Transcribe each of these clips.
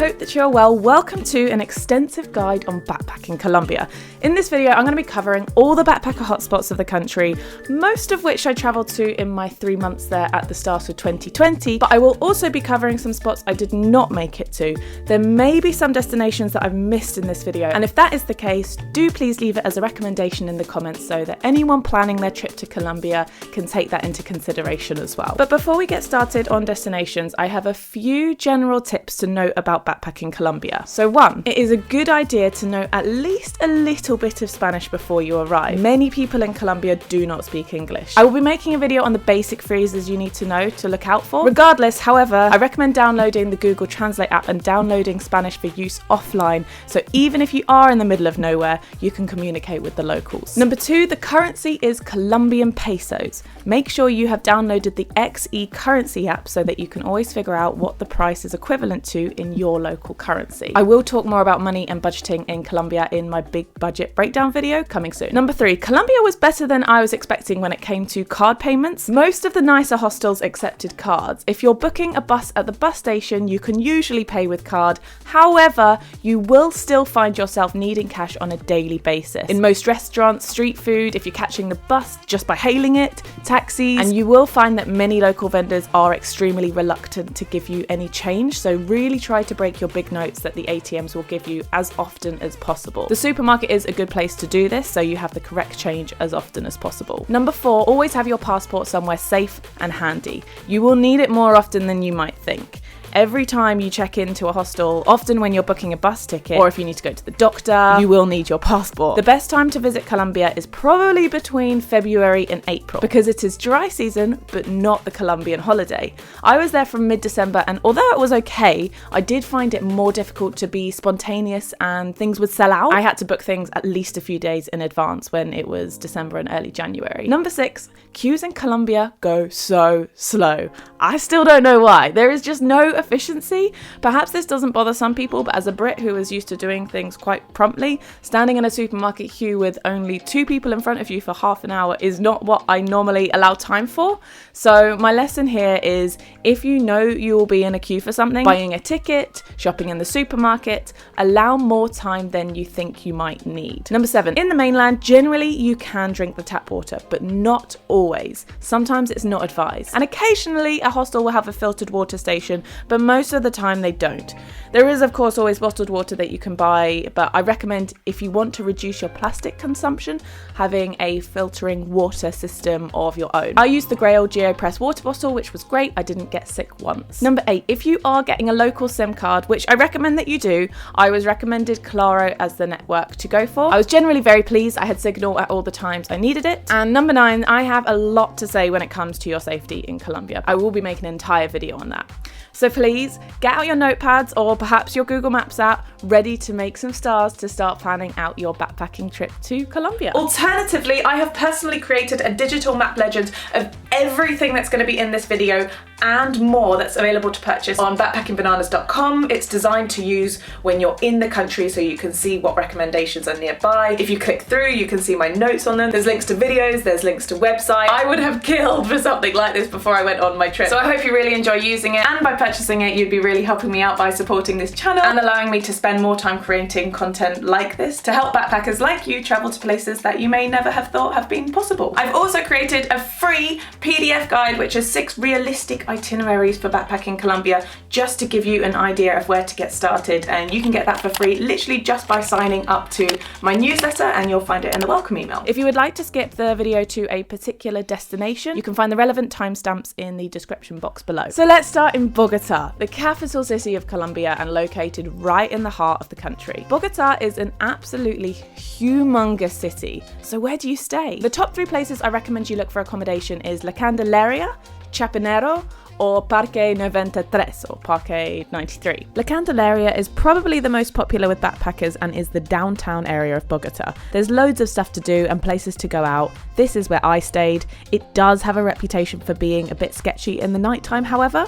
hope that you're well. Welcome to an extensive guide on backpacking Colombia. In this video, I'm going to be covering all the backpacker hotspots of the country, most of which I travelled to in my 3 months there at the start of 2020, but I will also be covering some spots I did not make it to. There may be some destinations that I've missed in this video, and if that is the case, do please leave it as a recommendation in the comments so that anyone planning their trip to Colombia can take that into consideration as well. But before we get started on destinations, I have a few general tips to note about backpacking Colombia. So 1, it is a good idea to know at least a little bit of Spanish before you arrive. Many people in Colombia do not speak English. I will be making a video on the basic phrases you need to know to look out for. Regardless, however, I recommend downloading the Google Translate app and downloading Spanish for use offline, so even if you are in the middle of nowhere, you can communicate with the locals. Number 2, the currency is Colombian pesos. Make sure you have downloaded the XE currency app so that you can always figure out what the price is equivalent to in your local currency. I will talk more about money and budgeting in Colombia in my big budget breakdown video coming soon. Number 3, Colombia was better than I was expecting when it came to card payments. Most of the nicer hostels accepted cards. If you're booking a bus at the bus station, you can usually pay with card. However, you will still find yourself needing cash on a daily basis. In most restaurants, street food, if you're catching the bus just by hailing it, taxis, and you will find that many local vendors are extremely reluctant to give you any change, so really try to break your big notes that the ATMs will give you as often as possible. The supermarket is a good place to do this, so you have the correct change as often as possible. Number 4, always have your passport somewhere safe and handy. You will need it more often than you might think. Every time you check into a hostel, often when you're booking a bus ticket, or if you need to go to the doctor, you will need your passport. The best time to visit Colombia is probably between February and April, because it is dry season, but not the Colombian holiday. I was there from mid-December, and although it was okay, I did find it more difficult to be spontaneous and things would sell out. I had to book things at least a few days in advance when it was December and early January. Number 6, queues in Colombia go so slow. I still don't know why. There is just no efficiency. Perhaps this doesn't bother some people, but as a Brit who is used to doing things quite promptly, standing in a supermarket queue with only 2 people in front of you for half an hour is not what I normally allow time for. So my lesson here is, if you know you will be in a queue for something, buying a ticket, shopping in the supermarket, allow more time than you think you might need. Number 7, in the mainland, generally you can drink the tap water, but not always. Sometimes it's not advised. And occasionally a hostel will have a filtered water station, but most of the time they don't. There is of course always bottled water that you can buy, but I recommend, if you want to reduce your plastic consumption, having a filtering water system of your own. I used the grey old GeoPress water bottle, which was great. I didn't get sick once. Number 8, if you are getting a local SIM card, which I recommend that you do, I was recommended Claro as the network to go for. I was generally very pleased. I had signal at all the times I needed it. And number 9, I have a lot to say when it comes to your safety in Colombia. I will be making an entire video on that. So please get out your notepads or perhaps your Google Maps app, ready to make some stars to start planning out your backpacking trip to Colombia. Alternatively, I have personally created a digital map legend of everything that's going to be in this video and more that's available to purchase on backpackingbananas.com. It's designed to use when you're in the country so you can see what recommendations are nearby. If you click through, you can see my notes on them. There's links to videos, there's links to websites. I would have killed for something like this before I went on my trip. So I hope you really enjoy using it, and by purchasing it, you'd be really helping me out by supporting this channel and allowing me to spend more time creating content like this to help backpackers like you travel to places that you may never have thought have been possible. I've also created a free PDF guide which has 6 realistic itineraries for backpacking Colombia, just to give you an idea of where to get started, and you can get that for free literally just by signing up to my newsletter, and you'll find it in the welcome email. If you would like to skip the video to a particular destination, you can find the relevant timestamps in the description box below. So let's start in Bogota, the capital city of Colombia and located right in the heart of the country. Bogota is an absolutely humongous city. So where do you stay? The top 3 places I recommend you look for accommodation is La Candelaria, Chapinero, or Parque 93 or Parque 93. La Candelaria is probably the most popular with backpackers and is the downtown area of Bogota. There's loads of stuff to do and places to go out. This is where I stayed. It does have a reputation for being a bit sketchy in the nighttime, however.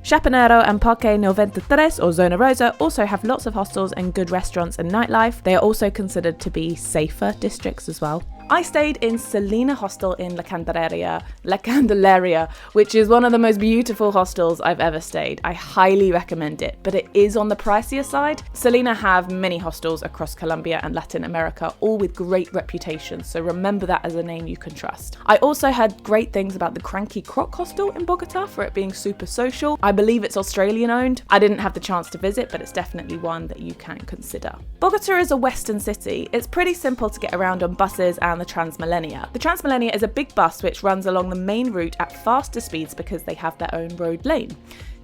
Chapinero and Parque 93 or Zona Rosa also have lots of hostels and good restaurants and nightlife. They are also considered to be safer districts as well. I stayed in Selena Hostel in La Candelaria, which is one of the most beautiful hostels I've ever stayed. I highly recommend it, but it is on the pricier side. Selena have many hostels across Colombia and Latin America, all with great reputations, so remember that as a name you can trust. I also heard great things about the Cranky Croc Hostel in Bogota for it being super social. I believe it's Australian owned. I didn't have the chance to visit, but it's definitely one that you can consider. Bogota is a western city. It's pretty simple to get around on buses and the Transmilenio. The Transmilenio is a big bus which runs along the main route at faster speeds because they have their own road lane.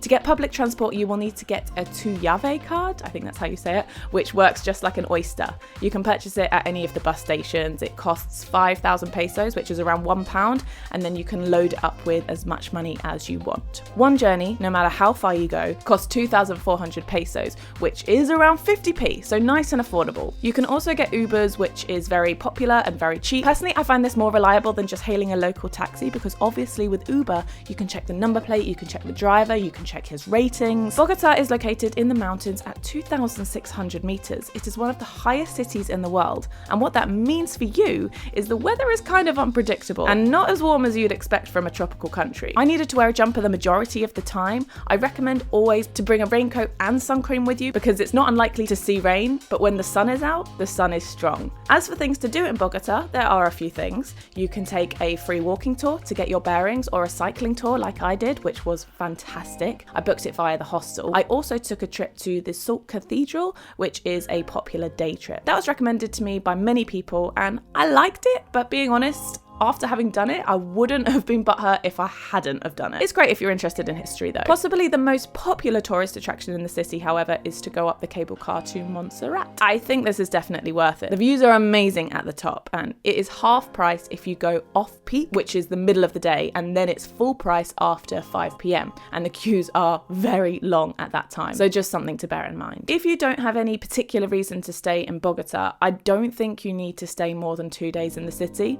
To get public transport, you will need to get a Tu Llave card, I think that's how you say it, which works just like an oyster. You can purchase it at any of the bus stations. It costs 5,000 pesos, which is around £1, and then you can load it up with as much money as you want. One journey, no matter how far you go, costs 2,400 pesos, which is around 50p, so nice and affordable. You can also get Ubers, which is very popular and very cheap. Personally, I find this more reliable than just hailing a local taxi because obviously with Uber, you can check the number plate, you can check the driver, you can check his ratings. Bogota is located in the mountains at 2,600 meters. It is one of the highest cities in the world, and what that means for you is the weather is kind of unpredictable and not as warm as you'd expect from a tropical country. I needed to wear a jumper the majority of the time. I recommend always to bring a raincoat and sun cream with you because it's not unlikely to see rain, but when the sun is out, the sun is strong. As for things to do in Bogota, there are a few things. You can take a free walking tour to get your bearings or a cycling tour like I did, which was fantastic. I booked it via the hostel. I also took a trip to the Salt Cathedral, which is a popular day trip. That was recommended to me by many people and I liked it, but being honest, after having done it, I wouldn't have been butthurt if I hadn't have done it. It's great if you're interested in history though. Possibly the most popular tourist attraction in the city, however, is to go up the cable car to Montserrat. I think this is definitely worth it. The views are amazing at the top and it is half price if you go off peak, which is the middle of the day, and then it's full price after 5 p.m. and the queues are very long at that time. So just something to bear in mind. If you don't have any particular reason to stay in Bogota, I don't think you need to stay more than 2 days in the city.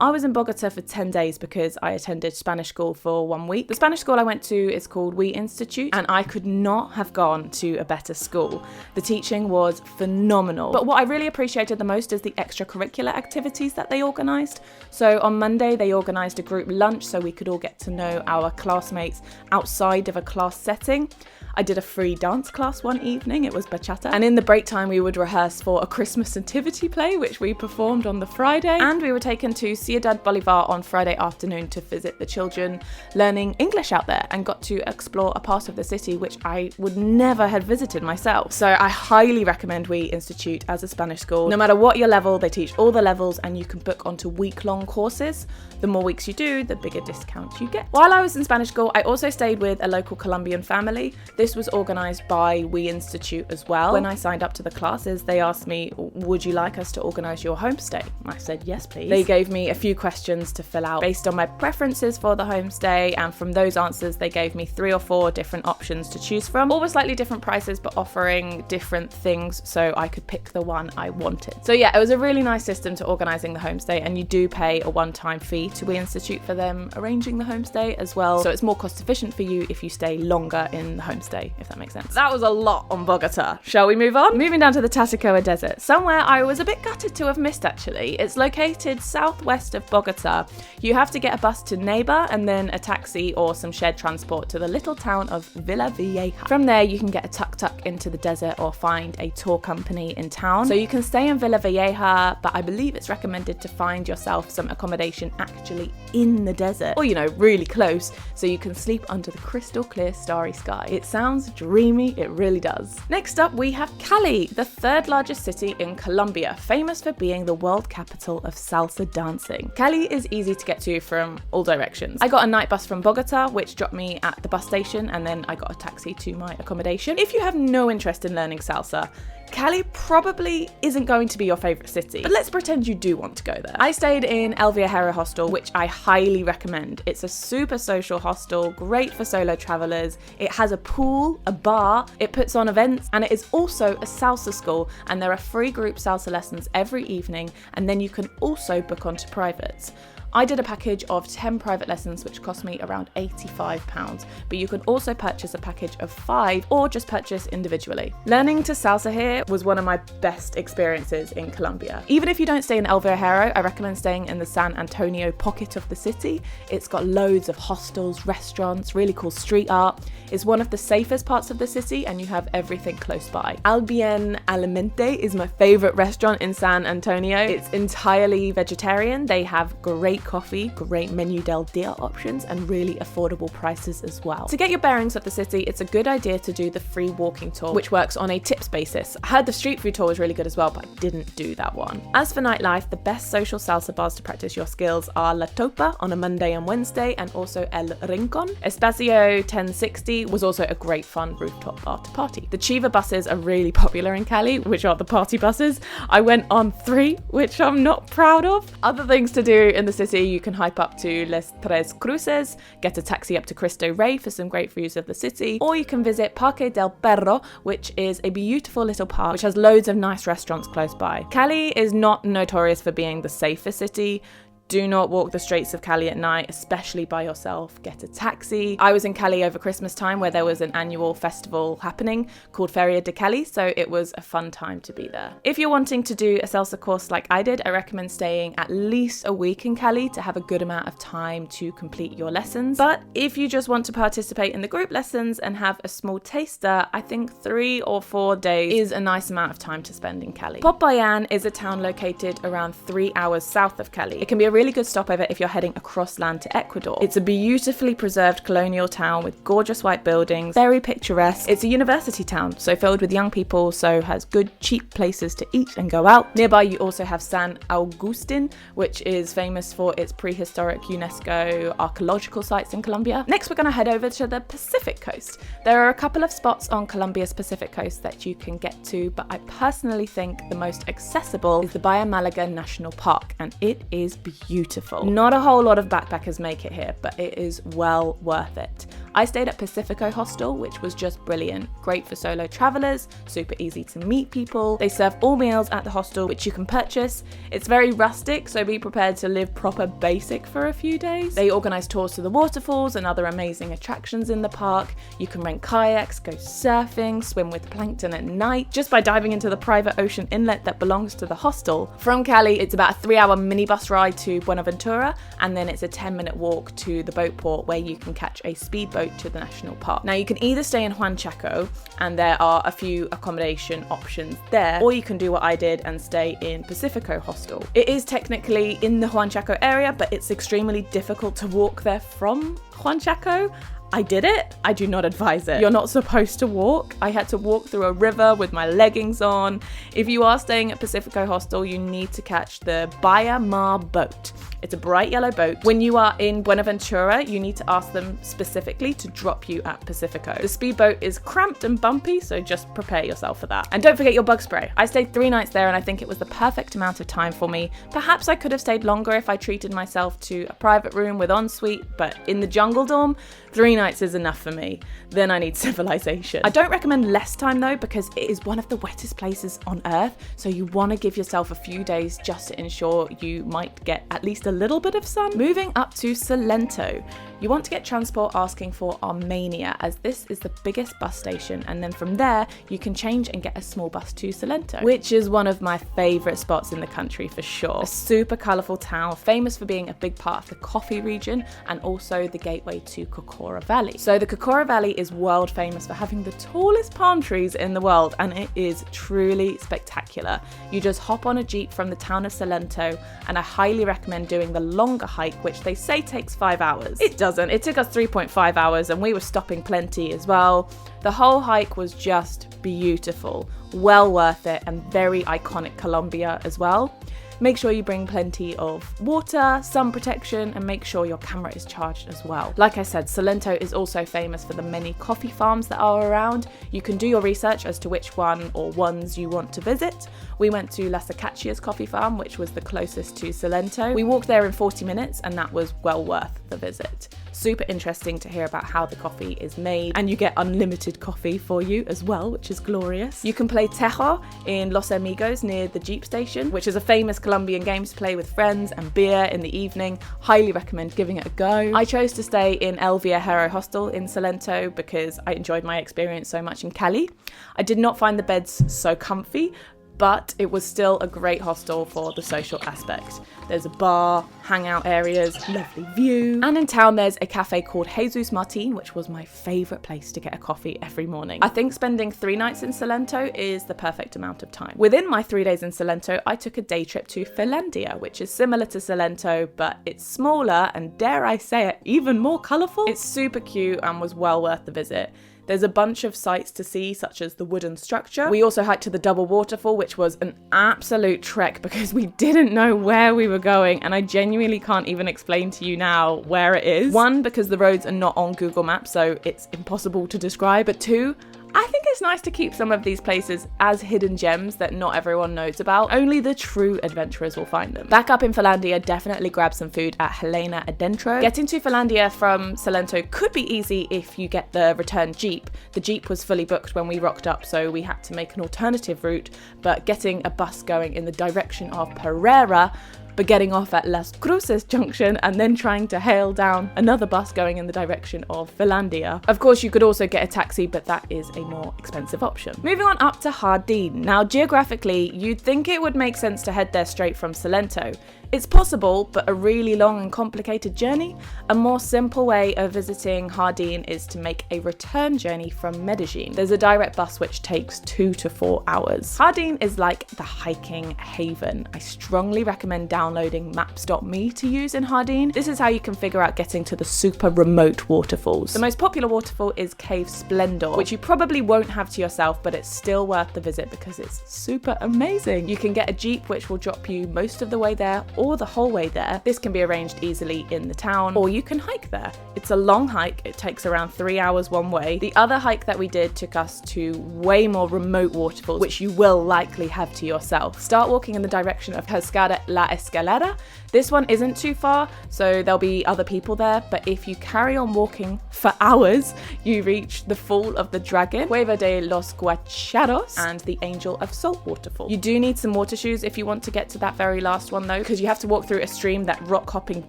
I was in Bogota for 10 days because I attended Spanish school for 1 week. The Spanish school I went to is called We Institute, and I could not have gone to a better school. The teaching was phenomenal. But what I really appreciated the most is the extracurricular activities that they organised. So on Monday, they organised a group lunch so we could all get to know our classmates outside of a class setting. I did a free dance class one evening, it was bachata. And in the break time, we would rehearse for a Christmas nativity play, which we performed on the Friday. And we were taken to Ciudad Bolivar on Friday afternoon to visit the children learning English out there and got to explore a part of the city which I would never have visited myself. So I highly recommend We Institute as a Spanish school. No matter what your level, they teach all the levels and you can book onto week-long courses. The more weeks you do, the bigger discount you get. While I was in Spanish school, I also stayed with a local Colombian family. This was organised by We Institute as well. When I signed up to the classes, they asked me, would you like us to organise your homestay? I said, yes, please. They gave me a few questions to fill out based on my preferences for the homestay, and from those answers, they gave me 3 or 4 different options to choose from, all with slightly different prices, but offering different things so I could pick the one I wanted. So yeah, it was a really nice system to organising the homestay, and you do pay a one-time fee to We Institute for them arranging the homestay as well. So it's more cost efficient for you if you stay longer in the homestay, if that makes sense. That was a lot on Bogota. Shall we move on? Moving down to the Tatacoa Desert, somewhere I was a bit gutted to have missed actually. It's located southwest of Bogota. You have to get a bus to Leyva and then a taxi or some shared transport to the little town of Villa Vieja. From there, you can get a tuk-tuk into the desert or find a tour company in town. So you can stay in Villa Vieja, but I believe it's recommended to find yourself some accommodation actually in the desert, or really close, so you can sleep under the crystal clear starry sky. It sounds dreamy, it really does. Next up, we have Cali, the 3rd largest city in Colombia, famous for being the world capital of salsa dancing. Cali is easy to get to from all directions. I got a night bus from Bogota, which dropped me at the bus station, and then I got a taxi to my accommodation. If you have no interest in learning salsa, Cali probably isn't going to be your favourite city, but let's pretend you do want to go there. I stayed in El Viajero hostel, which I highly recommend. It's a super social hostel, great for solo travellers. It has a pool, a bar, it puts on events, and it is also a salsa school, and there are free group salsa lessons every evening, and then you can also book onto privates. I did a package of 10 private lessons which cost me around £85, but you can also purchase a package of 5 or just purchase individually. Learning to salsa here was one of my best experiences in Colombia. Even if you don't stay in El Viajero, I recommend staying in the San Antonio pocket of the city. It's got loads of hostels, restaurants, really cool street art. It's one of the safest parts of the city and you have everything close by. Al Bien Alimente is my favorite restaurant in San Antonio. It's entirely vegetarian. They have great coffee, great menu del dia options and really affordable prices as well. To get your bearings of the city, it's a good idea to do the free walking tour, which works on a tips basis. I heard the street food tour was really good as well, but I didn't do that one. As for nightlife, the best social salsa bars to practice your skills are La Topa on a Monday and Wednesday, and also El Rincon. Espacio 1060 was also a great fun rooftop bar to party. The Chiva buses are really popular in Cali, which are the party buses. I went on 3, which I'm not proud of. Other things to do in the city, you can hike up to Les Tres Cruces, get a taxi up to Cristo Rey for some great views of the city, or you can visit Parque del Perro, which is a beautiful little park which has loads of nice restaurants close by. Cali is not notorious for being the safest city. Do not walk the streets of Cali at night, especially by yourself. Get a taxi. I was in Cali over Christmas time where there was an annual festival happening called Feria de Cali, so it was a fun time to be there. If you're wanting to do a salsa course like I did, I recommend staying at least a week in Cali to have a good amount of time to complete your lessons. But if you just want to participate in the group lessons and have a small taster, I think 3 or 4 days is a nice amount of time to spend in Cali. Popayan is a town located around 3 hours south of Cali. It can be a really good stopover if you're heading across land to Ecuador. It's a beautifully preserved colonial town with gorgeous white buildings, very picturesque. It's a university town, so filled with young people, so has good cheap places to eat and go out. Nearby you also have San Agustin, which is famous for its prehistoric UNESCO archaeological sites in Colombia. Next we're going to head over to the Pacific coast. There are a couple of spots on Colombia's Pacific coast that you can get to, but I personally think the most accessible is the Bahia Malaga National Park, and it is beautiful. Not a whole lot of backpackers make it here, but it is well worth it. I stayed at Pacifico Hostel, which was just brilliant. Great for solo travelers, super easy to meet people. They serve all meals at the hostel, which you can purchase. It's very rustic, so be prepared to live proper basic for a few days. They organise tours to the waterfalls and other amazing attractions in the park. You can rent kayaks, go surfing, swim with plankton at night, just by diving into the private ocean inlet that belongs to the hostel. From Cali, it's about a 3-hour minibus ride to Buenaventura, and then it's a 10-minute walk to the boat port where you can catch a speedboat to the national park. Now you can either stay in Juan Chaco, and there are a few accommodation options there, or you can do what I did and stay in Pacifico Hostel. It is technically in the Juan Chaco area, but it's extremely difficult to walk there from Juan Chaco. I did it. I do not advise it. You're not supposed to walk. I had to walk through a river with my leggings on. If you are staying at Pacifico Hostel, you need to catch the Bahia Mar boat. It's a bright yellow boat. When you are in Buenaventura, you need to ask them specifically to drop you at Pacifico. The speedboat is cramped and bumpy, so just prepare yourself for that. And don't forget your bug spray. I stayed 3 nights there and I think it was the perfect amount of time for me. Perhaps I could have stayed longer if I treated myself to a private room with ensuite, but in the jungle dorm, 3 nights is enough for me. Then I need civilization. I don't recommend less time though, because it is one of the wettest places on earth, so you want to give yourself a few days just to ensure you might get at least a little bit of sun. Moving up to Salento, you want to get transport asking for Armenia, as this is the biggest bus station, and then from there you can change and get a small bus to Salento, which is one of my favourite spots in the country for sure. A super colourful town, famous for being a big part of the coffee region and also the gateway to Cocora Valley. So the Cocora Valley is world famous for having the tallest palm trees in the world, and it is truly spectacular. You just hop on a jeep from the town of Salento, and I highly recommend doing the longer hike, which they say takes 5 hours. It doesn't. It took us 3.5 hours and we were stopping plenty as well. The whole hike was just beautiful, well worth it, and very iconic Colombia as well. Make sure you bring plenty of water, sun protection, and make sure your camera is charged as well. Like I said, Salento is also famous for the many coffee farms that are around. You can do your research as to which one or ones you want to visit, We went to Las Acacias coffee farm, which was the closest to Salento. We walked there in 40 minutes and that was well worth the visit. Super interesting to hear about how the coffee is made, and you get unlimited coffee for you as well, which is glorious. You can play Tejo in Los Amigos near the Jeep station, which is a famous Colombian game to play with friends and beer in the evening. Highly recommend giving it a go. I chose to stay in El Viajero hostel in Salento because I enjoyed my experience so much in Cali. I did not find the beds so comfy, but it was still a great hostel for the social aspect. There's a bar, hangout areas, lovely view, and in town there's a cafe called Jesus Martin, which was my favourite place to get a coffee every morning. I think spending 3 nights in Salento is the perfect amount of time. Within my 3 days in Salento, I took a day trip to Finlandia, which is similar to Salento, but it's smaller and, dare I say it, even more colourful. It's super cute and was well worth the visit. There's a bunch of sights to see, such as the wooden structure. We also hiked to the double waterfall, which was an absolute trek because we didn't know where we were going, and I genuinely can't even explain to you now where it is. 1, because the roads are not on Google Maps, so it's impossible to describe, but 2, I think it's nice to keep some of these places as hidden gems that not everyone knows about. Only the true adventurers will find them. Back up in Finlandia, definitely grab some food at Helena Adentro. Getting to Finlandia from Salento could be easy if you get the return Jeep. The Jeep was fully booked when we rocked up, so we had to make an alternative route, but getting a bus going in the direction of Pereira, but getting off at Las Cruces junction and then trying to hail down another bus going in the direction of Finlandia. Of course, you could also get a taxi, but that is a more expensive option. Moving on up to Jardin. Now, geographically, you'd think it would make sense to head there straight from Salento. It's possible, but a really long and complicated journey. A more simple way of visiting Jardin is to make a return journey from Medellin. There's a direct bus which takes 2 to 4 hours. Jardin is like the hiking haven. I strongly recommend downloading maps.me to use in Jardin. This is how you can figure out getting to the super remote waterfalls. The most popular waterfall is Cave Splendor, which you probably won't have to yourself, but it's still worth the visit because it's super amazing. You can get a Jeep which will drop you most of the way there or the whole way there. This can be arranged easily in the town, or you can hike there. It's a long hike. It takes around 3 hours one way. The other hike that we did took us to way more remote waterfalls, which you will likely have to yourself. Start walking in the direction of Cascada La Escalera. This one isn't too far, so there'll be other people there, but if you carry on walking for hours, you reach the Fall of the Dragon, Cueva de los Guacharos, and the Angel of Salt waterfall. You do need some water shoes if you want to get to that very last one though, because you have to walk through a stream that rock hopping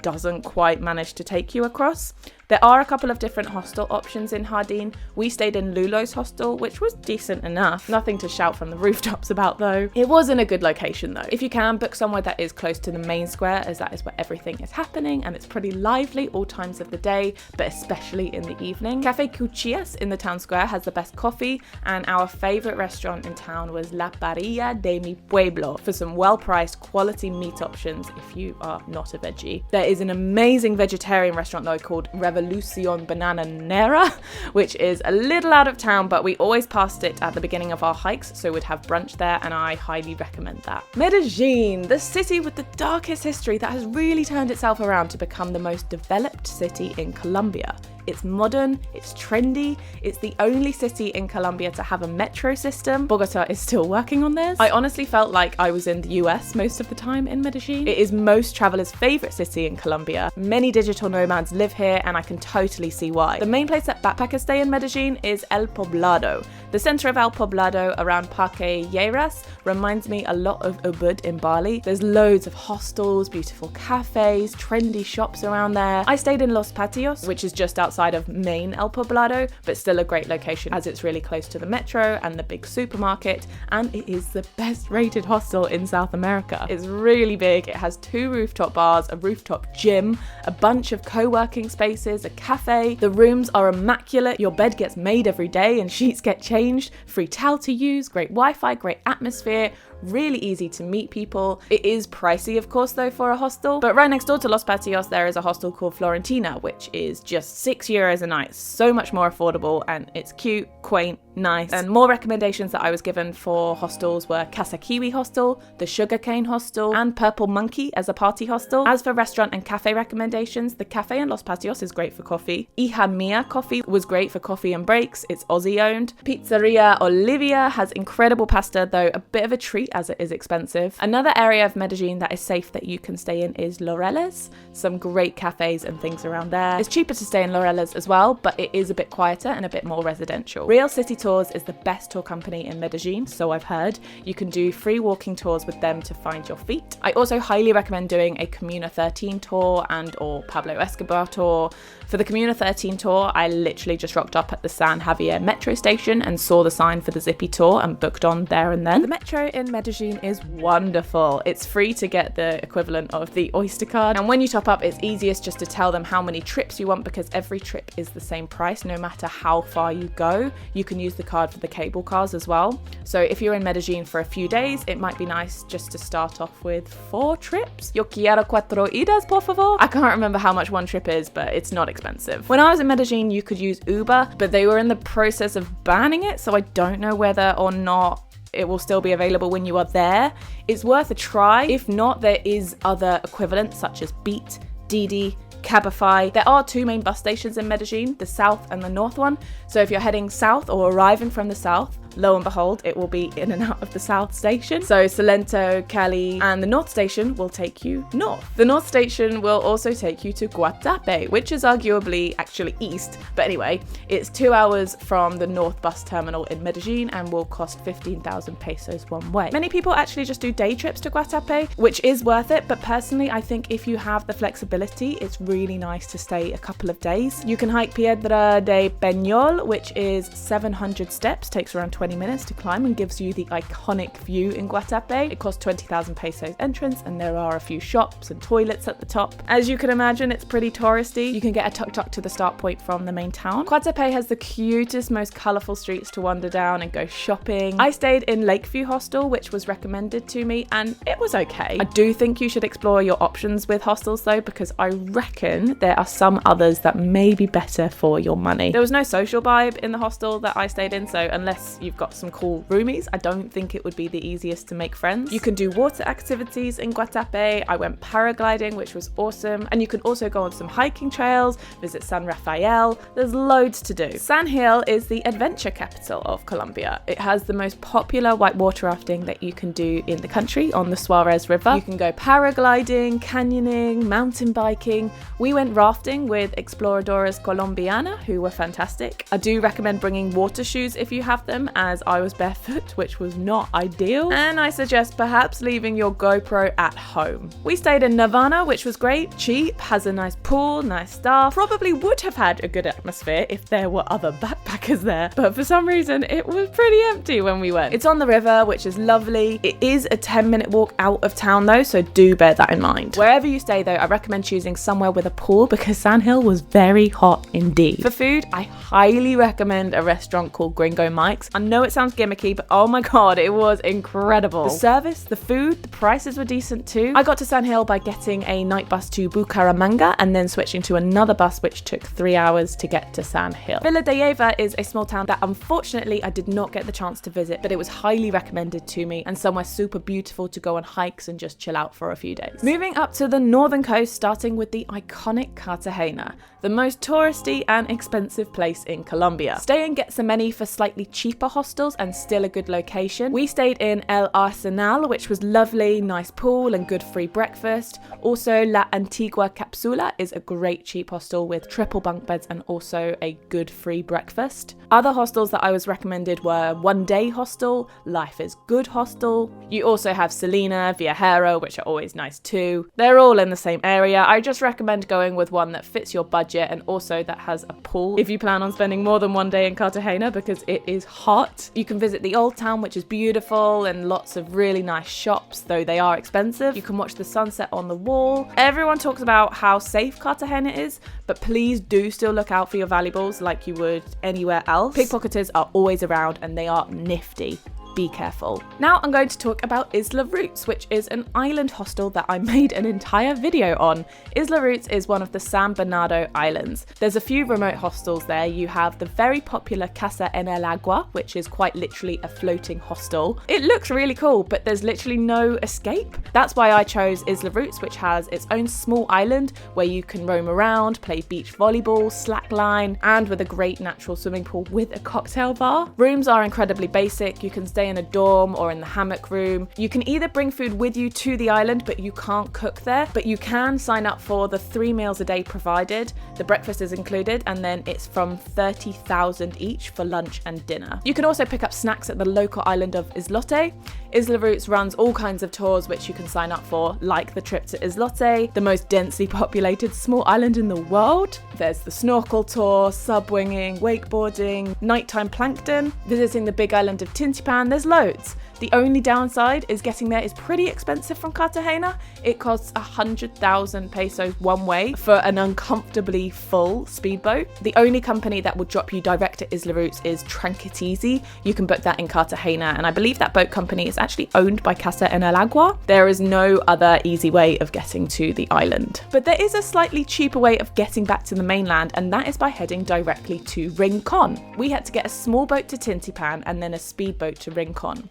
doesn't quite manage to take you across. There are a couple of different hostel options in Jardin. We stayed in Lulo's hostel, which was decent enough. Nothing to shout from the rooftops about though. It was in a good location though. If you can, book somewhere that is close to the main square, as that is where everything is happening and it's pretty lively all times of the day, but especially in the evening. Café Cuchillas in the town square has the best coffee, and our favourite restaurant in town was La Parrilla de mi Pueblo for some well-priced quality meat options if you are not a veggie. There is an amazing vegetarian restaurant though called Revolucion Bananera, which is a little out of town, but we always passed it at the beginning of our hikes, so we'd have brunch there, and I highly recommend that. Medellin, the city with the darkest history that has really turned itself around to become the most developed city in Colombia. It's modern, it's trendy, it's the only city in Colombia to have a metro system. Bogota is still working on this. I honestly felt like I was in the US most of the time in Medellin. It is most travelers' favourite city in Colombia. Many digital nomads live here, and I can totally see why. The main place that backpackers stay in Medellin is El Poblado. The centre of El Poblado around Parque Lleras reminds me a lot of Ubud in Bali. There's loads of hostels, beautiful cafes, trendy shops around there. I stayed in Los Patios, which is just outside of main El Poblado, but still a great location as it's really close to the metro and the big supermarket, and it is the best rated hostel in South America. It's really big. It has 2 rooftop bars, a rooftop gym, a bunch of co-working spaces, a cafe. The rooms are immaculate. Your bed gets made every day and sheets get changed. Free towel to use, great Wi-Fi, great atmosphere, really easy to meet people. It is pricey, of course, though, for a hostel, but right next door to Los Patios there is a hostel called Florentina, which is just €6 a night. So much more affordable, and it's cute, quaint, nice. And more recommendations that I was given for hostels were Casa Kiwi Hostel, the Sugarcane Hostel, and Purple Monkey as a party hostel. As for restaurant and cafe recommendations, the cafe in Los Patios is great for coffee. Hija Mia Coffee was great for coffee and breaks. It's Aussie owned. Pizzeria Olivia has incredible pasta, though a bit of a treat as it is expensive. Another area of Medellin that is safe that you can stay in is Laureles. Some great cafes and things around there. It's cheaper to stay in Laureles as well, but it is a bit quieter and a bit more residential. Real City Tours is the best tour company in Medellin, so I've heard. You can do free walking tours with them to find your feet. I also highly recommend doing a Comuna 13 tour and or Pablo Escobar tour. For the Comuna 13 tour, I literally just rocked up at the San Javier metro station and saw the sign for the Zippy tour and booked on there and then. The metro in Medellin is wonderful. It's free to get the equivalent of the Oyster card, and when you top up, it's easiest just to tell them how many trips you want because every trip is the same price no matter how far you go. You can use the card for the cable cars as well. So if you're in Medellin for a few days, it might be nice just to start off with 4 trips. Yo quiero 4 idas, por favor. I can't remember how much one trip is, but it's not expensive. When I was in Medellin, you could use Uber, but they were in the process of banning it, so I don't know whether or not it will still be available when you are there. It's worth a try. If not, there is other equivalents such as Beat, Didi, Cabify. There are 2 main bus stations in Medellin, the south and the north one. So if you're heading south or arriving from the south, lo and behold, it will be in and out of the south station. So Salento, Cali, and the north station will take you north. The north station will also take you to Guatape, which is arguably actually east. But anyway, it's 2 hours from the north bus terminal in Medellin and will cost 15,000 pesos one way. Many people actually just do day trips to Guatape, which is worth it. But personally, I think if you have the flexibility, it's really nice to stay a couple of days. You can hike Piedra de Peñol, which is 700 steps, takes around 20 minutes to climb and gives you the iconic view in Guatape. It costs 20,000 pesos entrance and there are a few shops and toilets at the top. As you can imagine, it's pretty touristy. You can get a tuk-tuk to the start point from the main town. Guatape has the cutest, most colourful streets to wander down and go shopping. I stayed in Lakeview Hostel, which was recommended to me, and it was okay. I do think you should explore your options with hostels though, because I reckon there are some others that may be better for your money. There was no social vibe in the hostel that I stayed in, so unless you've got some cool roomies, I don't think it would be the easiest to make friends. You can do water activities in Guatape. I went paragliding, which was awesome, and you can also go on some hiking trails, visit San Rafael. There's loads to do. San Gil is the adventure capital of Colombia. It has the most popular whitewater rafting that you can do in the country on the Suarez River. You can go paragliding, canyoning, mountain biking. We went rafting with Exploradoras Colombiana, who were fantastic. I do recommend bringing water shoes if you have them, as I was barefoot, which was not ideal. And I suggest perhaps leaving your GoPro at home. We stayed in Nirvana, which was great, cheap, has a nice pool, nice staff. Probably would have had a good atmosphere if there were other backpackers there, but for some reason it was pretty empty when we went. It's on the river, which is lovely. It is a 10-minute walk out of town though, so do bear that in mind. Wherever you stay though, I recommend choosing somewhere with a pool because San Gil was very hot indeed. For food, I highly recommend a restaurant called Gringo Mike's. I know it sounds gimmicky, but oh my god, it was incredible. The service, the food, the prices were decent too. I got to San Gil by getting a night bus to Bucaramanga and then switching to another bus which took 3 hours to get to San Gil. Villa de Leyva is a small town that unfortunately I did not get the chance to visit, but it was highly recommended to me and somewhere super beautiful to go on hikes and just chill out for a few days. Moving up to the northern coast, starting with the iconic Cartagena, the most touristy and expensive place in Colombia. Stay in Getsemani for slightly cheaper hostels and still a good location. We stayed in El Arsenal, which was lovely, nice pool and good free breakfast. Also, La Antigua Capsula is a great cheap hostel with triple bunk beds and also a good free breakfast. Other hostels that I was recommended were One Day Hostel, Life is Good Hostel. You also have Selena, Viajero, which are always nice too. They're all in the same area. I just recommend going with one that fits your budget and also that has a pool if you plan on spending more than one day in Cartagena because it is hot. You can visit the old town, which is beautiful and lots of really nice shops, though they are expensive. You can watch the sunset on the wall. Everyone talks about how safe Cartagena is, but please do still look out for your valuables like you would anywhere else. Pickpocketers are always around and they are nifty. Be careful. Now I'm going to talk about Isla Roots, which is an island hostel that I made an entire video on. Isla Roots is one of the San Bernardo Islands. There's a few remote hostels there. You have the very popular Casa en el Agua, which is quite literally a floating hostel. It looks really cool, but there's literally no escape. That's why I chose Isla Roots, which has its own small island where you can roam around, play beach volleyball, slackline, and with a great natural swimming pool with a cocktail bar. Rooms are incredibly basic. You can stay stay in a dorm or in the hammock room. You can either bring food with you to the island, but you can't cook there, but you can sign up for the 3 meals a day provided. The breakfast is included, and then it's from 30,000 each for lunch and dinner. You can also pick up snacks at the local island of Islote. Isla Roots runs all kinds of tours which you can sign up for, like the trip to Islote, the most densely populated small island in the world. There's the snorkel tour, subwinging, wakeboarding, nighttime plankton, visiting the big island of Tintipan. There's loads. The only downside is getting there is pretty expensive from Cartagena. It costs 100,000 pesos one way for an uncomfortably full speedboat. The only company that will drop you direct to Isla Roots is Tranquitizi. You can book that in Cartagena, and I believe that boat company is actually owned by Casa en el Agua. There is no other easy way of getting to the island. But there is a slightly cheaper way of getting back to the mainland, and that is by heading directly to Rincon. We had to get a small boat to Tintipan and then a speedboat to Rincon.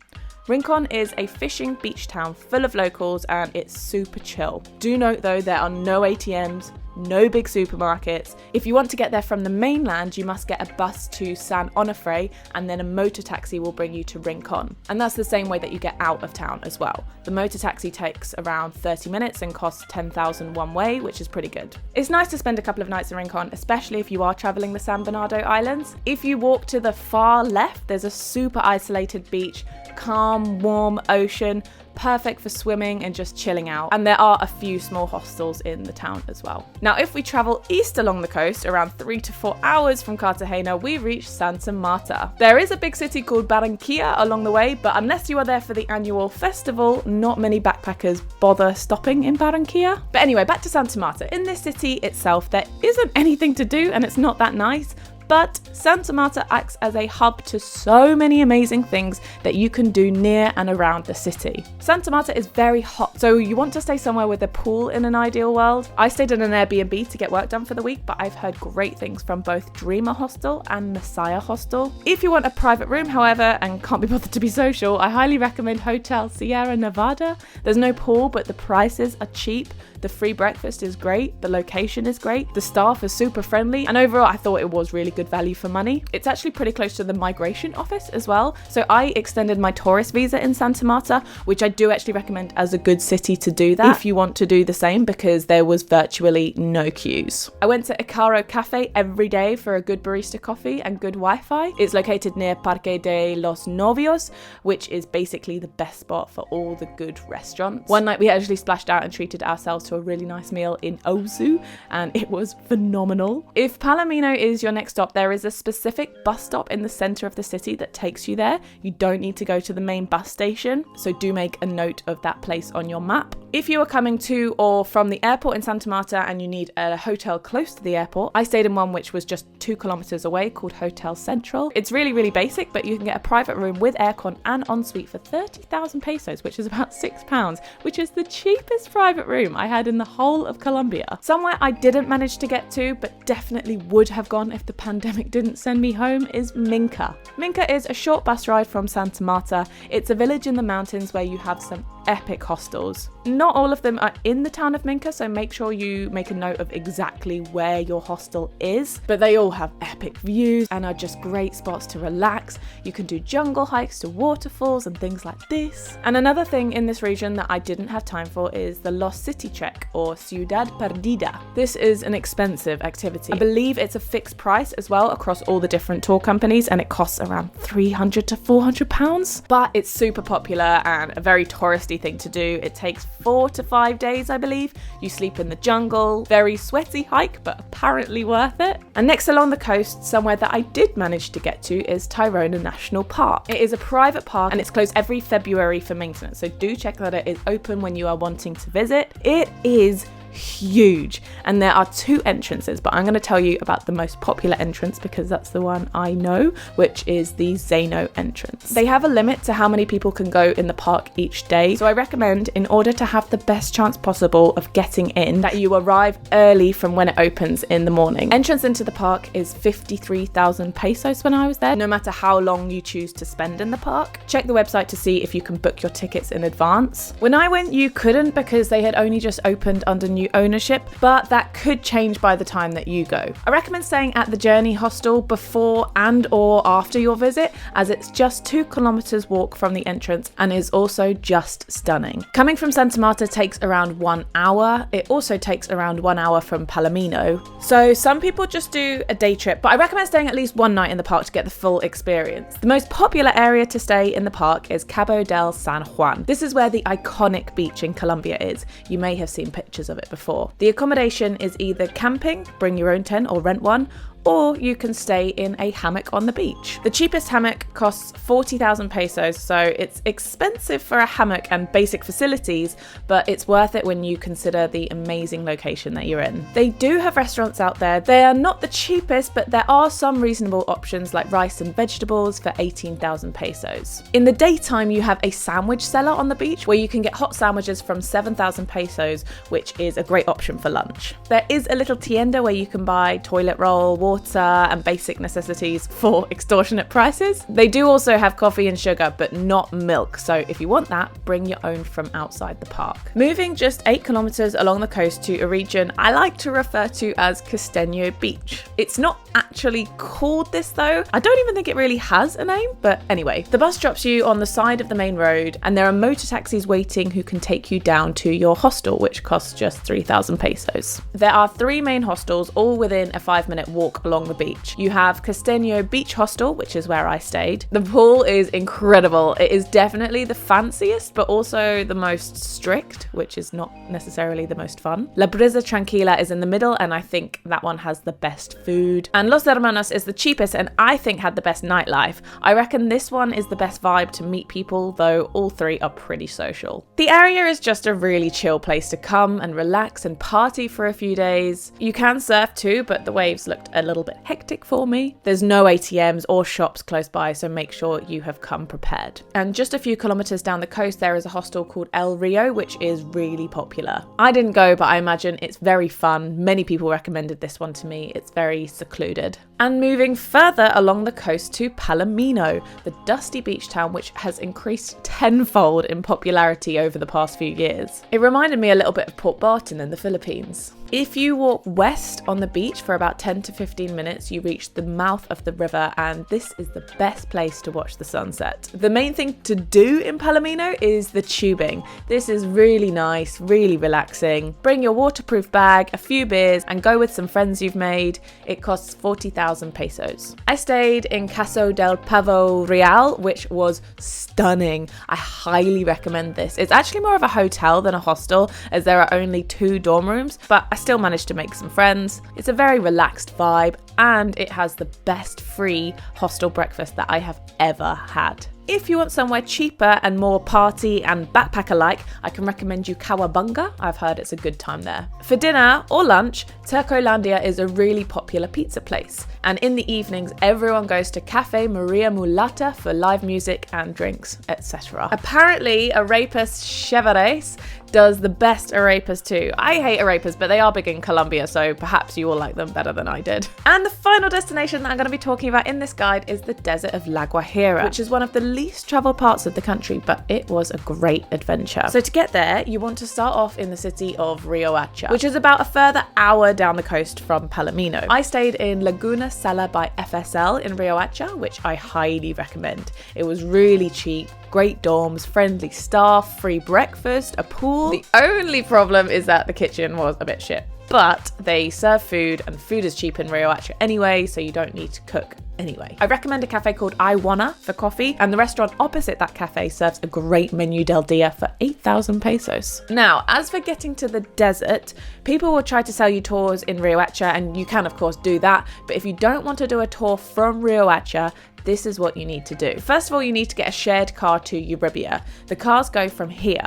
Rincon is a fishing beach town full of locals, and it's super chill. Do note though, there are no ATMs, no big supermarkets. If you want to get there from the mainland, you must get a bus to San Onofre, and then a motor taxi will bring you to Rincon. And that's the same way that you get out of town as well. The motor taxi takes around 30 minutes and costs 10,000 one way, which is pretty good. It's nice to spend a couple of nights in Rincon, especially if you are traveling the San Bernardo Islands. If you walk to the far left, there's a super isolated beach, calm, warm ocean, perfect for swimming and just chilling out. And there are a few small hostels in the town as well. Now, if we travel east along the coast, around 3 to 4 hours from Cartagena, we reach Santa Marta. There is a big city called Barranquilla along the way, but unless you are there for the annual festival, not many backpackers bother stopping in Barranquilla. But anyway, back to Santa Marta. In this city itself, there isn't anything to do, and it's not that nice. But Santa Marta acts as a hub to so many amazing things that you can do near and around the city. Santa Marta is very hot, so you want to stay somewhere with a pool in an ideal world. I stayed in an Airbnb to get work done for the week, but I've heard great things from both Dreamer Hostel and Messiah Hostel. If you want a private room, however, and can't be bothered to be social, I highly recommend Hotel Sierra Nevada. There's no pool, but the prices are cheap. The free breakfast is great, the location is great, the staff is super friendly, and overall I thought it was really good value for money. It's actually pretty close to the migration office as well, so I extended my tourist visa in Santa Marta, which I do actually recommend as a good city to do that if you want to do the same, because there was virtually no queues. I went to Icaro Cafe every day for a good barista coffee and good Wi-Fi. It's located near Parque de los Novios, which is basically the best spot for all the good restaurants. One night we actually splashed out and treated ourselves to a really nice meal in Osu, and it was phenomenal. If Palomino is your next stop, there is a specific bus stop in the center of the city that takes you there. You don't need to go to the main bus station, so do make a note of that place on your map. If you are coming to or from the airport in Santa Marta and you need a hotel close to the airport, I stayed in one which was just 2 kilometers away called Hotel Central. It's really, really basic, but you can get a private room with aircon and ensuite for 30,000 pesos, which is about £6, which is the cheapest private room I had in the whole of Colombia. Somewhere I didn't manage to get to, but definitely would have gone if the pandemic didn't send me home, is Minca. Minca is a short bus ride from Santa Marta. It's a village in the mountains where you have some epic hostels. Not all of them are in the town of Minca, so make sure you make a note of exactly where your hostel is, but they all have epic views and are just great spots to relax. You can do jungle hikes to waterfalls and things like this. And another thing in this region that I didn't have time for is the Lost City Trek, or Ciudad Perdida. This is an expensive activity. I believe it's a fixed price as well across all the different tour companies, and it costs around £300 to £400, but it's super popular and a very touristy thing to do. It takes 4 to 5 days, I believe. You sleep in the jungle. Very sweaty hike, but apparently worth it. And next along the coast, somewhere that I did manage to get to is Tayrona National Park. It is a private park and it's closed every February for maintenance, so do check that it is open when you are wanting to visit. It is huge, and there are 2 entrances, but I'm going to tell you about the most popular entrance because that's the one I know, which is the Zeno entrance. They have a limit to how many people can go in the park each day, so I recommend, in order to have the best chance possible of getting in, that you arrive early from when it opens in the morning. Entrance into the park is 53,000 pesos when I was there, no matter how long you choose to spend in the park. Check the website to see if you can book your tickets in advance. When I went, you couldn't, because they had only just opened under new new ownership, but that could change by the time that you go. I recommend staying at the Journey hostel before and or after your visit, as it's just 2 kilometers walk from the entrance and is also just stunning. Coming from Santa Marta takes around 1 hour. It also takes around 1 hour from Palomino. So some people just do a day trip, but I recommend staying at least one night in the park to get the full experience. The most popular area to stay in the park is Cabo del San Juan. This is where the iconic beach in Colombia is. You may have seen pictures of it before. The accommodation is either camping, bring your own tent or rent one, or you can stay in a hammock on the beach. The cheapest hammock costs 40,000 pesos, so it's expensive for a hammock and basic facilities, but it's worth it when you consider the amazing location that you're in. They do have restaurants out there. They are not the cheapest, but there are some reasonable options like rice and vegetables for 18,000 pesos. In the daytime, you have a sandwich cellar on the beach where you can get hot sandwiches from 7,000 pesos, which is a great option for lunch. There is a little tienda where you can buy toilet roll, water and basic necessities for extortionate prices. They do also have coffee and sugar, but not milk, so if you want that, bring your own from outside the park. Moving just 8 kilometers along the coast to a region I like to refer to as Costeño Beach. It's not actually called this though. I don't even think it really has a name, but anyway, the bus drops you on the side of the main road and there are motor taxis waiting who can take you down to your hostel, which costs just 3,000 pesos. There are 3 main hostels, all within a 5-minute walk along the beach. You have Costeño Beach Hostel, which is where I stayed. The pool is incredible. It is definitely the fanciest, but also the most strict, which is not necessarily the most fun. La Brisa Tranquila is in the middle, and I think that one has the best food. And Los Hermanos is the cheapest, and I think had the best nightlife. I reckon this one is the best vibe to meet people, though all 3 are pretty social. The area is just a really chill place to come and relax and party for a few days. You can surf too, but the waves looked a little bit hectic for me. There's no ATMs or shops close by, so make sure you have come prepared. And just a few kilometers down the coast, there is a hostel called El Rio, which is really popular. I didn't go, but I imagine it's very fun. Many people recommended this one to me. It's very secluded. And moving further along the coast to Palomino, the dusty beach town which has increased tenfold in popularity over the past few years. It reminded me a little bit of Port Barton in the Philippines. If you walk west on the beach for about 10 to 15 minutes, you reach the mouth of the river, and this is the best place to watch the sunset. The main thing to do in Palomino is the tubing. This is really nice, really relaxing. Bring your waterproof bag, a few beers, and go with some friends you've made. It costs 40,000 pesos. I stayed in Casa del Pavo Real, which was stunning. I highly recommend this. It's actually more of a hotel than a hostel, as there are only 2 dorm rooms, but I still managed to make some friends. It's a very relaxed vibe, and it has the best free hostel breakfast that I have ever had. If you want somewhere cheaper and more party and backpacker-like, I can recommend you Kawabunga. I've heard it's a good time there. For dinner or lunch, Turcolandia is a really popular pizza place. And in the evenings, everyone goes to Cafe Maria Mulata for live music and drinks, etc. Apparently, Arepas Chevares does the best arepas too. I hate arepas, but they are big in Colombia, so perhaps you will like them better than I did. And the final destination that I'm going to be talking about in this guide is the desert of La Guajira, which is one of the least traveled parts of the country, but it was a great adventure. So to get there, you want to start off in the city of Riohacha, which is about a further hour down the coast from Palomino. I stayed in Laguna Sala by FSL in Riohacha, which I highly recommend. It was really cheap, great dorms, friendly staff, free breakfast, a pool. The only problem is that the kitchen was a bit shit, but they serve food and food is cheap in Riohacha anyway, so you don't need to cook anyway. I recommend a cafe called I Wanna for coffee, and the restaurant opposite that cafe serves a great menu del dia for 8,000 pesos. Now, as for getting to the desert, people will try to sell you tours in Riohacha, and you can of course do that, but if you don't want to do a tour from Riohacha, this is what you need to do. First of all, you need to get a shared car to Uribe. The cars go from here.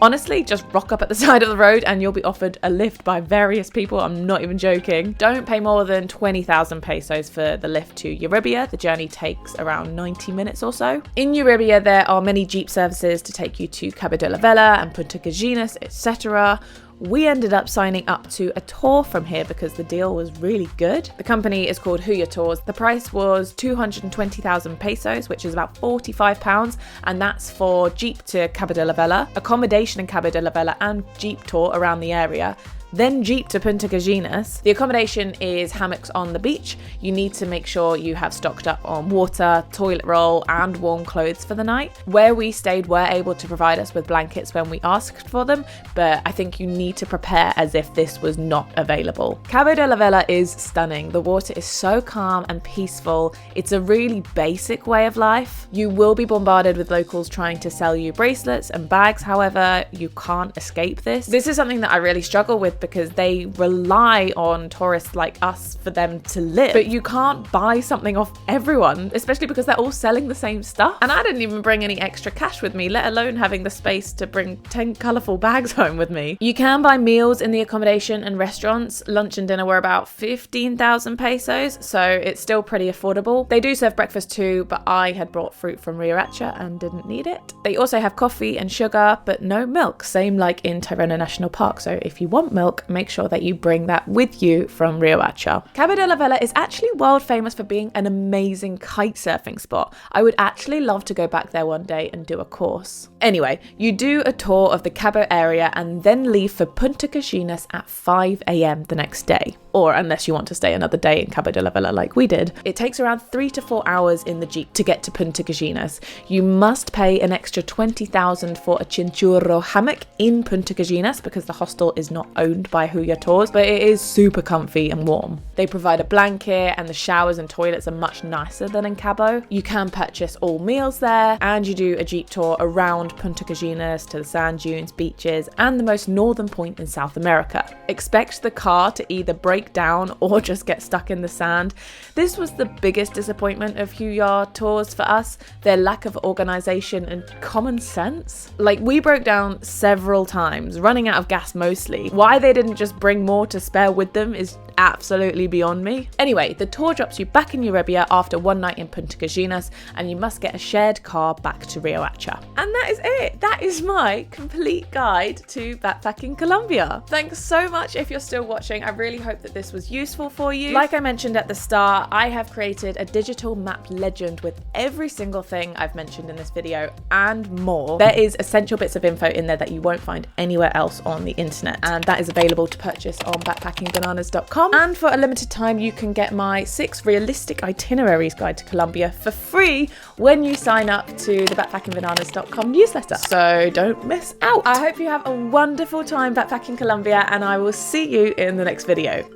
Honestly, just rock up at the side of the road and you'll be offered a lift by various people. I'm not even joking. Don't pay more than 20,000 pesos for the lift to Uribe. The journey takes around 90 minutes or so. In Uribe, there are many jeep services to take you to Cabo de la Vela and Punta Gallinas, etc. We ended up signing up to a tour from here because the deal was really good. The company is called Huya Tours. The price was 220,000 pesos, which is about £45, and that's for jeep to Cabo de la Vela, accommodation in Cabo de la Vela, and jeep tour around the area. then jeep to Punta Gallinas. The accommodation is hammocks on the beach. You need to make sure you have stocked up on water, toilet roll, and warm clothes for the night. Where we stayed were able to provide us with blankets when we asked for them, but I think you need to prepare as if this was not available. Cabo de la Vela is stunning. The water is so calm and peaceful. It's a really basic way of life. You will be bombarded with locals trying to sell you bracelets and bags, however, you can't escape this. This is something that I really struggle with because they rely on tourists like us for them to live, but you can't buy something off everyone, especially because they're all selling the same stuff. And I didn't even bring any extra cash with me, let alone having the space to bring 10 colourful bags home with me. You can buy meals in the accommodation and restaurants. Lunch and dinner were about 15,000 pesos, so it's still pretty affordable. They do serve breakfast too, but I had brought fruit from Riohacha and didn't need it. They also have coffee and sugar, but no milk, same like in Tayrona National Park. So if you want milk, make sure that you bring that with you from Riohacha. Cabo de la Vela is actually world famous for being an amazing kite surfing spot. I would actually love to go back there one day and do a course. Anyway, you do a tour of the Cabo area and then leave for Punta Gallinas at 5 a.m. the next day. Or unless you want to stay another day in Cabo de la Vela like we did. It takes around 3 to 4 hours in the Jeep to get to Punta Gallinas. You must pay an extra 20,000 for a chinchurro hammock in Punta Gallinas because the hostel is not owned by Huya Tours, but it is super comfy and warm. They provide a blanket and the showers and toilets are much nicer than in Cabo. You can purchase all meals there and you do a Jeep tour around Punta Gallinas to the sand dunes, beaches, and the most northern point in South America. Expect the car to either break down or just get stuck in the sand. This was the biggest disappointment of Huya Tours for us, their lack of organisation and common sense. Like, we broke down several times, running out of gas mostly. Why they didn't just bring more to spare with them is absolutely beyond me. Anyway, the tour drops you back in Euribia after one night in Punta Gallinas, and you must get a shared car back to Riohacha. And that is it. That is my complete guide to backpacking Colombia. Thanks so much if you're still watching. I really hope that this was useful for you. Like I mentioned at the start, I have created a digital map legend with every single thing I've mentioned in this video and more. There is essential bits of info in there that you won't find anywhere else on the internet, and that is available to purchase on backpackingbananas.com. And for a limited time, you can get my 6 realistic itineraries guide to Colombia for free when you sign up to the backpackingbananas.com newsletter. So don't miss out. I hope you have a wonderful time backpacking Colombia, and I will see you in the next video.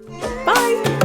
Bye!